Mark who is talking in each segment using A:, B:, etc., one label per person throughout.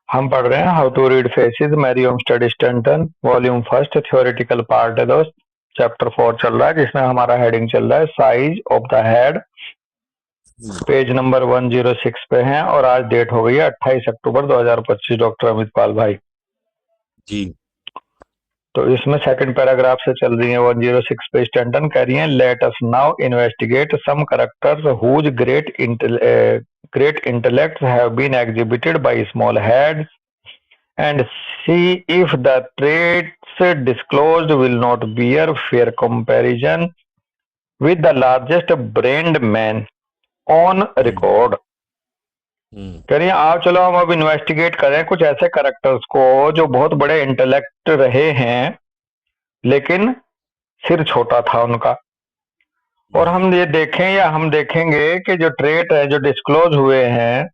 A: हम पढ़ रहे हैं how to read faces, Miriam study Stanton, volume first, theoretical part है दोस्त। चैप्टर 4 चल रहा है जिसमें हमारा हेडिंग चल रहा है size of the head. Page number 106 पे है और आज डेट हो गई है 28 अक्टूबर 2025। डॉक्टर अमित पाल भाई
B: जी।
A: तो इसमें सेकंड पैराग्राफ से चल रही है 106 पे। स्टैंटन कह रही है let us now investigate some characters whose great intellects have been exhibited by small heads and see if the traits disclosed will not bear fair comparison with the largest brained man on record। कह रही है आओ चलो हम अब investigate करें कुछ ऐसे करेक्टर्स को जो बहुत बड़े इंटेलेक्ट रहे हैं लेकिन सिर छोटा था उनका, और हम ये देखें या हम देखेंगे कि जो ट्रेट है जो डिस्क्लोज हुए हैं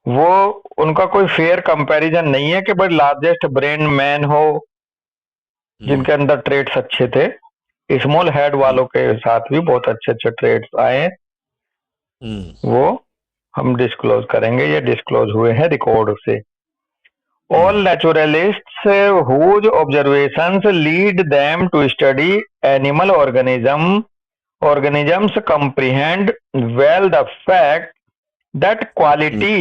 A: वो उनका कोई फेयर कंपैरिजन नहीं है कि भाई लार्जेस्ट ब्रेन मैन हो जिनके अंदर ट्रेड्स अच्छे थे, स्मॉल हेड वालों के साथ भी बहुत अच्छे अच्छे ट्रेड्स आए, वो हम डिस्क्लोज करेंगे। ये डिस्क्लोज हुए हैं रिकॉर्ड से। All naturalists whose observations lead them to study animal organisms comprehend well the fact that quality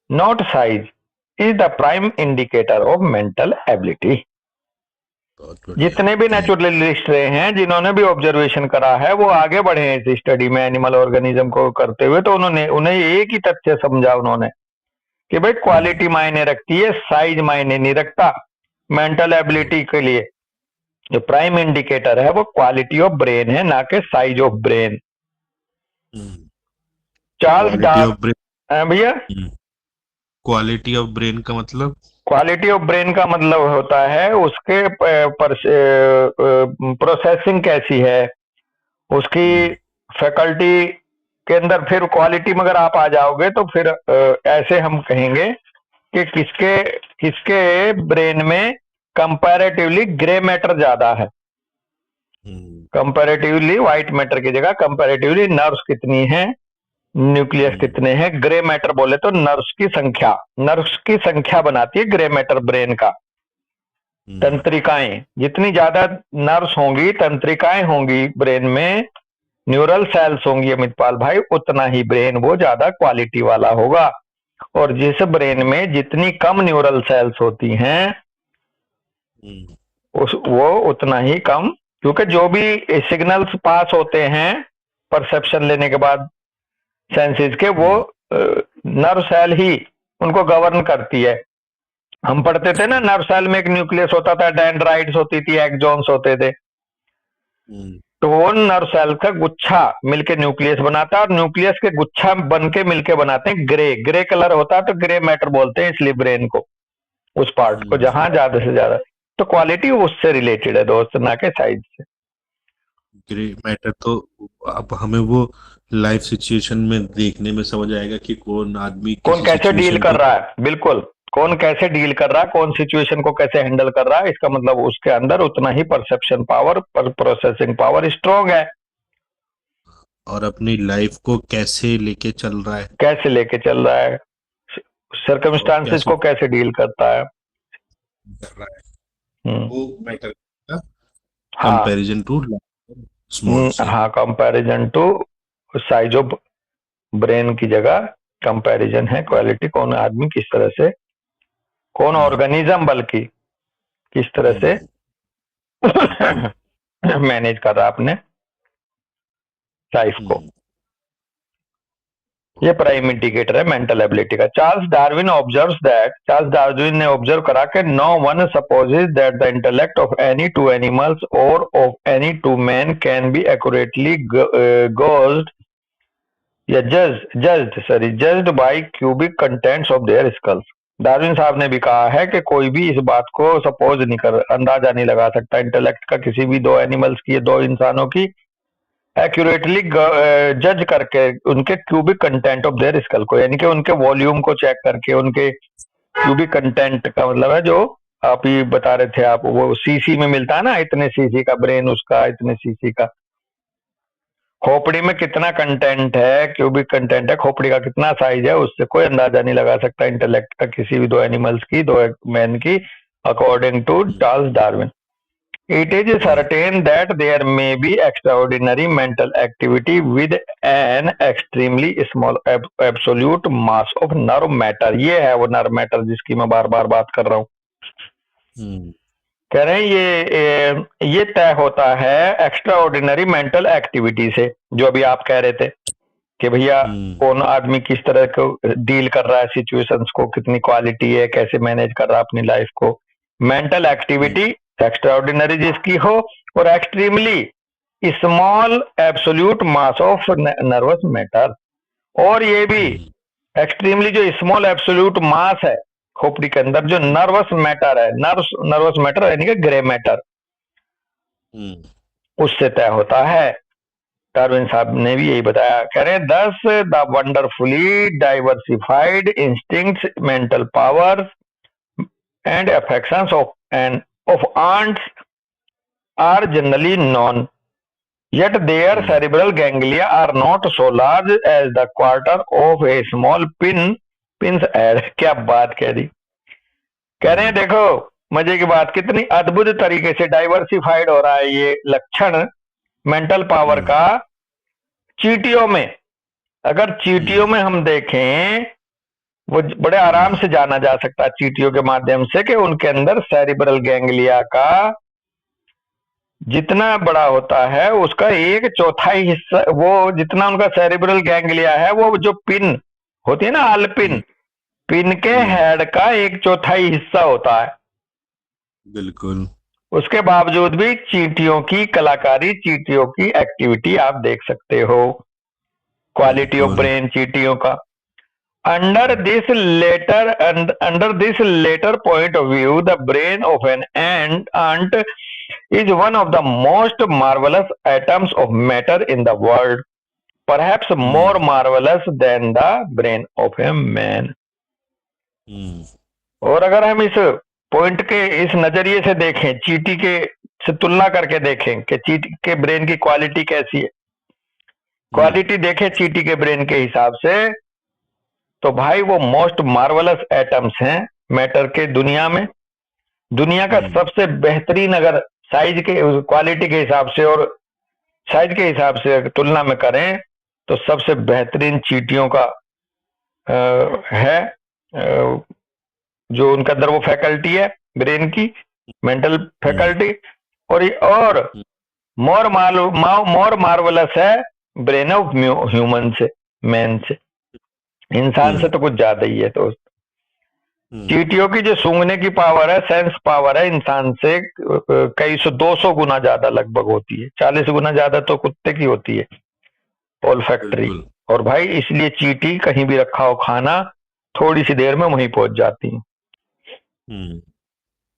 A: not size is the prime indicator of mental ability। जितने भी नेचुरलिस्ट रहे हैं जिन्होंने भी ऑब्जर्वेशन करा है वो आगे बढ़े हैं इस स्टडी में एनिमल ऑर्गेनिज्म को करते हुए, तो उन्हें एक ही तथ्य समझा उन्होंने कि भाई क्वालिटी मायने रखती है, साइज मायने नहीं रखता। मेंटल एबिलिटी के लिए जो प्राइम इंडिकेटर है वो क्वालिटी ऑफ ब्रेन है, ना कि size of brain. Charles Darwin भैया,
B: क्वालिटी ऑफ ब्रेन का मतलब,
A: क्वालिटी ऑफ ब्रेन का मतलब होता है उसके प्रोसेसिंग कैसी है, उसकी फैकल्टी के अंदर। फिर क्वालिटी में अगर आप आ जाओगे तो फिर ऐसे हम कहेंगे कि किसके ब्रेन में कंपैरेटिवली ग्रे मैटर ज्यादा है, कंपैरेटिवली व्हाइट मैटर की जगह कंपैरेटिवली नर्व्स कितनी है, न्यूक्लियस कितने हैं। ग्रे मैटर बोले तो नर्व्स की संख्या बनाती है ग्रे मैटर ब्रेन का। तंत्रिकाएं जितनी ज्यादा नर्व्स होंगी, तंत्रिकाएं होंगी ब्रेन में, न्यूरल सेल्स होंगी अमित पाल भाई, उतना ही ब्रेन वो ज्यादा क्वालिटी वाला होगा। और जिस ब्रेन में जितनी कम न्यूरल सेल्स होती हैं वो उतना ही कम, क्योंकि जो भी सिग्नल्स पास होते हैं परसेप्शन लेने के बाद सेंसेस के, वो नर्व सेल ही उनको गवर्न करती है। हम पढ़ते थे ना नर्व सेल में एक न्यूक्लियस होता था, डेंड्राइट्स होती थी, एक्सॉन्स होते थे, तो वो नर्व सेल का गुच्छा मिलके न्यूक्लियस बनाता है और न्यूक्लियस के गुच्छा बन के मिलके बनाते हैं ग्रे कलर होता है, तो ग्रे मैटर बोलते हैं इसलिए ब्रेन को, उस पार्ट को जहां ज्यादा से ज्यादा। तो क्वालिटी उससे रिलेटेड है दोस्त, ना के साइज से।
B: ग्रे मैटर तो अब हमें वो लाइफ सिचुएशन में देखने में समझ आएगा कि कौन आदमी
A: कौन कैसे डील कर रहा है, बिल्कुल कौन कैसे डील कर रहा है, कौन सिचुएशन को कैसे हैंडल कर रहा है, इसका मतलब उसके अंदर उतना ही perception power, processing power strong है।
B: और अपनी लाइफ को कैसे लेके चल रहा है,
A: सर्कमस्टांसेस को कैसे डील करता है,
B: वो मैटर कंपैरिजन टू
A: हाँ, comparison to size of brain की जगह कंपैरिजन है क्वालिटी, कौन आदमी किस तरह से, कौन ऑर्गेनिज्म बल्कि किस तरह से मैनेज कर रहा अपने लाइफ को। ये प्राइम इंडिकेटर है मेंटल एबिलिटी का। चार्ल्स डार्विन ने ऑब्जर्व करा कि no one supposes that the intellect of any two animals or of any two man can be accurately gauged या judged by cubic contents of their skulls. Darwin साहब ने भी कहा है कि कोई भी इस बात को सपोज नहीं कर, अंदाजा नहीं लगा सकता इंटेलेक्ट का किसी भी दो एनिमल्स की, दो इंसानों की, एक्यूरेटली जज करके उनके cubic content of their skull को, यानी कि उनके वॉल्यूम को चेक करके, उनके क्यूबिक कंटेंट का मतलब है जो आप ही बता रहे थे आप, वो सीसी में मिलता है ना, इतने सीसी का ब्रेन उसका, इतने सीसी का, खोपड़ी में कितना कंटेंट है, क्यूबिक कंटेंट है, खोपड़ी का कितना साइज है, उससे कोई अंदाजा नहीं लगा सकता इंटेलेक्ट का किसी भी दो एनिमल्स की, दो मैन की, according to Charles Darwin. It is certain that there may be extraordinary mental activity with an extremely small absolute mass of nerve matter. ये है वो nerve matter जिसकी मैं बार बार बात कर रहा हूँ. कह रहे हैं ये तय होता है एक्स्ट्राऑर्डिनरी मेंटल एक्टिविटी से, जो अभी आप कह रहे थे कि भैया कौन आदमी किस तरह को डील कर रहा है सिचुएशंस को, कितनी क्वालिटी है, कैसे मैनेज कर रहा है अपनी लाइफ को. मेंटल एक्टिविटी एक्स्ट्राऑर्डिनरी जिसकी हो और extremely small absolute mass of nervous matter, और ये भी एक्सट्रीमली जो स्मॉल एब्सोल्यूट मास है खोपड़ी के अंदर, जो नर्वस मैटर है, नर्वस मैटर यानी कि ग्रे मैटर, उससे तय होता है. डार्विन साहब ने भी यही बताया. कह रहे हैं दस the wonderfully diversified instincts, mental powers and affections of ants are generally known, yet their cerebral ganglia are not so large as the quarter of a small pin's head. क्या बात कह दी. कह रहे हैं देखो मजे की बात, कितनी अद्भुत तरीके से डाइवर्सिफाइड हो रहा है ये लक्षण मेंटल पावर का चींटियों में. अगर चींटियों में हम देखें, वो बड़े आराम से जाना जा सकता है चींटियों के माध्यम से कि उनके अंदर सेरिब्रल गैंग्लिया का जितना बड़ा होता है उसका एक चौथाई हिस्सा, वो जितना उनका सेरिब्रल गैंग्लिया है, वो जो पिन होती है ना, अल्पिन पिन के हेड का एक चौथाई हिस्सा होता है.
B: बिल्कुल. उसके
A: बावजूद भी चींटियों की कलाकारी, चींटियों की एक्टिविटी आप देख सकते हो. क्वालिटी ऑफ ब्रेन चींटियों का. Under this later point of view, the brain of an ant is one of the most marvelous atoms of matter in the world, perhaps more marvelous than the brain of a man. और अगर हम इस point के इस नजरिए से देखें, चींटी के से तुलना करके देखें कि चींटी के ब्रेन की क्वालिटी कैसी है, क्वालिटी देखें चींटी के ब्रेन के हिसाब से, तो भाई वो मोस्ट मार्वलस एटम्स हैं मैटर के दुनिया में. दुनिया का सबसे बेहतरीन, अगर साइज के क्वालिटी के हिसाब से और साइज के हिसाब से तुलना में करें, तो सबसे बेहतरीन चींटियों का है जो उनके अंदर वो फैकल्टी है ब्रेन की, मेंटल फैकल्टी. और मोर मार्वलस है ब्रेन ऑफ ह्यूमन से, मैन से, इंसान से तो कुछ ज्यादा ही है. तो चींटियों की जो सूंघने की पावर है, सेंस पावर है, इंसान से कई 200 गुना ज्यादा लगभग होती है. 40 गुना ज्यादा तो कुत्ते की होती है ओल्फैक्टरी. और भाई इसलिए चींटी कहीं भी रखा हो खाना, थोड़ी सी देर में वहीं पहुंच जाती है.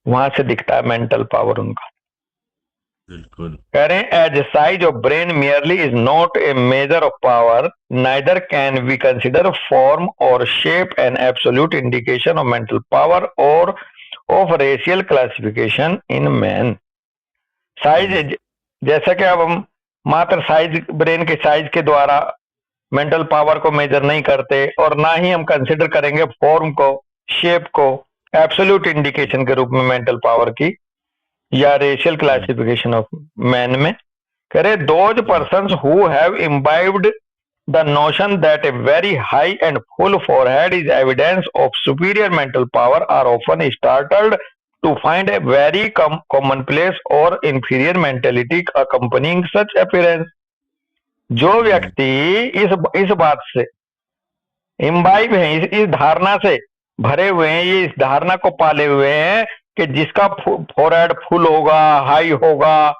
A: वहां से दिखता है मेंटल पावर उनका. कह रहे हैं as size of brain merely is not a measure of power, neither can we consider form or shape an absolute indication of mental power or of racial classification in man. Size, जैसा कि अब हम मात्र size, brain के size के द्वारा mental power को major नहीं करते, और ना ही हम कंसिडर करेंगे फॉर्म को, शेप को एब्सोल्यूट इंडिकेशन के रूप में मेंटल पावर की, या रेशियल क्लासिफिकेशन ऑफ मैन में. करे those persons who have imbibed the notion that a very high and full forehead is evidence of superior mental power are often startled to find a very commonplace or inferior mentality accompanying such appearance. जो व्यक्ति इस बात से imbibe है, इस धारणा से भरे हुए हैं, ये इस धारणा को पाले हुए हैं कि जिसका फोरहेड फुल होगा, हाई होगा,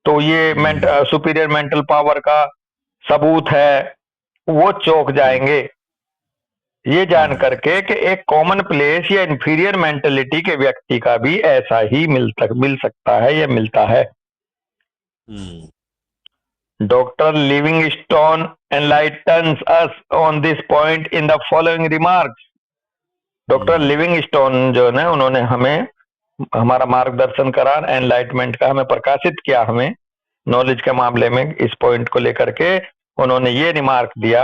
A: तो ये सुपीरियर मेंटल पावर का सबूत है, वो चौंक जाएंगे ये जान करके कि एक कॉमन प्लेस या इंफीरियर मेंटेलिटी के व्यक्ति का भी ऐसा ही मिल सकता है या मिलता है. Doctor Livingstone enlightens us on this point in the following remarks. Doctor Livingstone जो है उन्होंने हमें हमारा मार्गदर्शन करा, एनलाइटमेंट का हमें प्रकाशित किया हमें नॉलेज के मामले में इस पॉइंट को लेकर के उन्होंने ये रिमार्क दिया,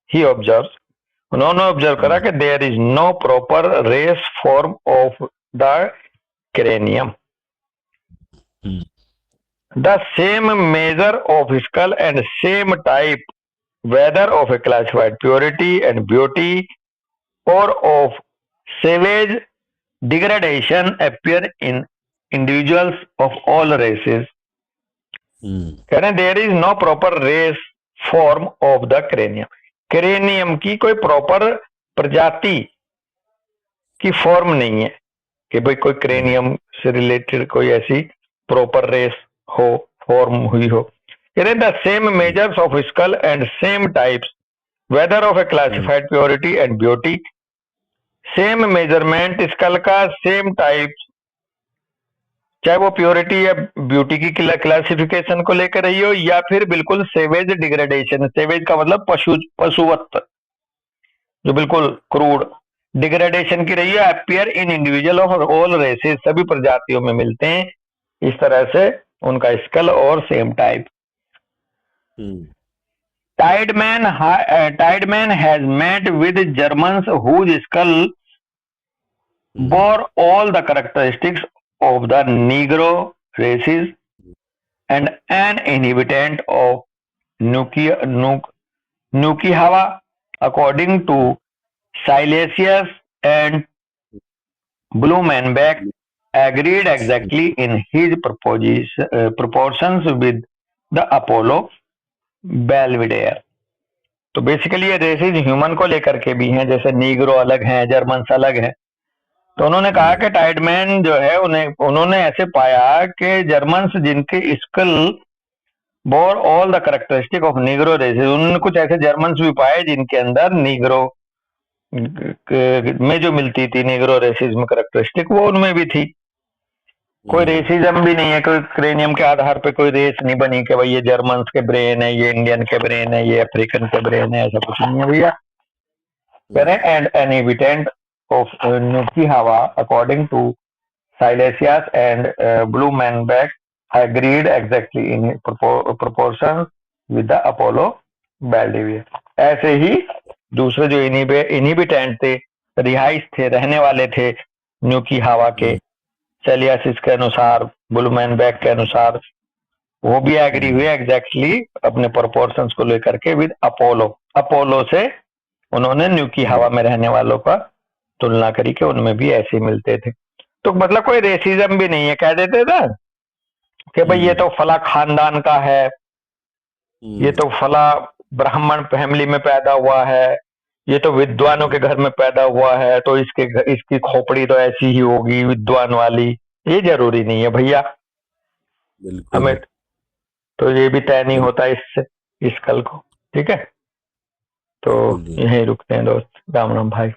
A: ही ऑब्जर्व, उन्होंने ऑब्जर्व करा कि there is no proper race form of the cranium, the same measure of skull and same type whether of a classified purity and beauty or of savage degradation appear in individuals of all races. कह रहे हैं there is no proper race form of the cranium, cranium की कोई proper प्रजाति की form नहीं है कि भाई कोई क्रेनियम से रिलेटेड कोई ऐसी प्रॉपर रेस हो, फॉर्म हुई हो। कह रहे हैं the same measures of skull and same types whether of a classified purity and beauty, same measurement skull का, सेम टाइप, चाहे वो प्योरिटी या ब्यूटी की क्लासिफिकेशन को लेकर रही हो या फिर बिल्कुल सेवेज डिग्रेडेशन, सेवेज का मतलब पशुवत, जो बिल्कुल क्रूड डिग्रेडेशन की रही है, appear in individual of all races, सभी प्रजातियों में मिलते हैं इस तरह से उनका स्कल और same type. Tideman has met with Germans whose skull bore all the characteristics of the Negro races and an inhabitant of Nukihawa, according to Silesius and Blumenbach, agreed exactly in his proportions with the Apollo बेल्विडेयर। तो basically ये races human को लेकर के भी हैं, जैसे Negro अलग हैं, जर्मन्स अलग हैं। तो उन्होंने कहा कि टाइडमैन जो है उन्होंने ऐसे पाया कि जर्मन्स जिनके skull bore all the characteristic of Negro races, उन्होंने कुछ ऐसे जर्मन्स भी पाए जिनके अंदर नीग्रो में जो मिलती थी नीग्रो रेसेस में कैरेक्टरिस्टिक वो उनमें भी थी। कोई रेसिज्म भी नहीं है, कोई क्रेनियम के आधार पे कोई रेस नहीं बनी कि भाई ये जर्मन्स के ब्रेन है, ये इंडियन के ब्रेन है, ये अफ्रीकन के ब्रेन है, ऐसा कुछ नहीं है भैया। एंड एन एविडेंट ऑफ नुकीहावा according to Silesius and Blumenbach agreed exactly in proportion with the Apollo Belvedere। ऐसे ही दूसरे जो इनहिबिटेंट थे, रिहाइश थे, रहने वाले थे नुकीहावा के, सेलियासिस के अनुसार, ब्लूमेनबेक के अनुसार, वो भी एग्री हुए एग्जैक्टली अपने प्रोपोर्शंस को लेकर के विद अपोलो से उन्होंने नुकीहावा में रहने वालों का तुलना करी कि उनमें भी ऐसे मिलते थे। तो मतलब कोई रेसिज्म भी नहीं है, कह देते थे कि भाई ये तो फला खानदान का है, ये तो फला ब्राह्मण फैमिली में पैदा हुआ है, ये तो विद्वानों के घर में पैदा हुआ है, तो इसकी खोपड़ी तो ऐसी ही होगी विद्वान वाली। ये जरूरी नहीं है भैया, हमें तो ये भी तय नहीं होता इससे, इस कल को। ठीक है, तो यहीं रुकते हैं दोस्त। राम राम भाई।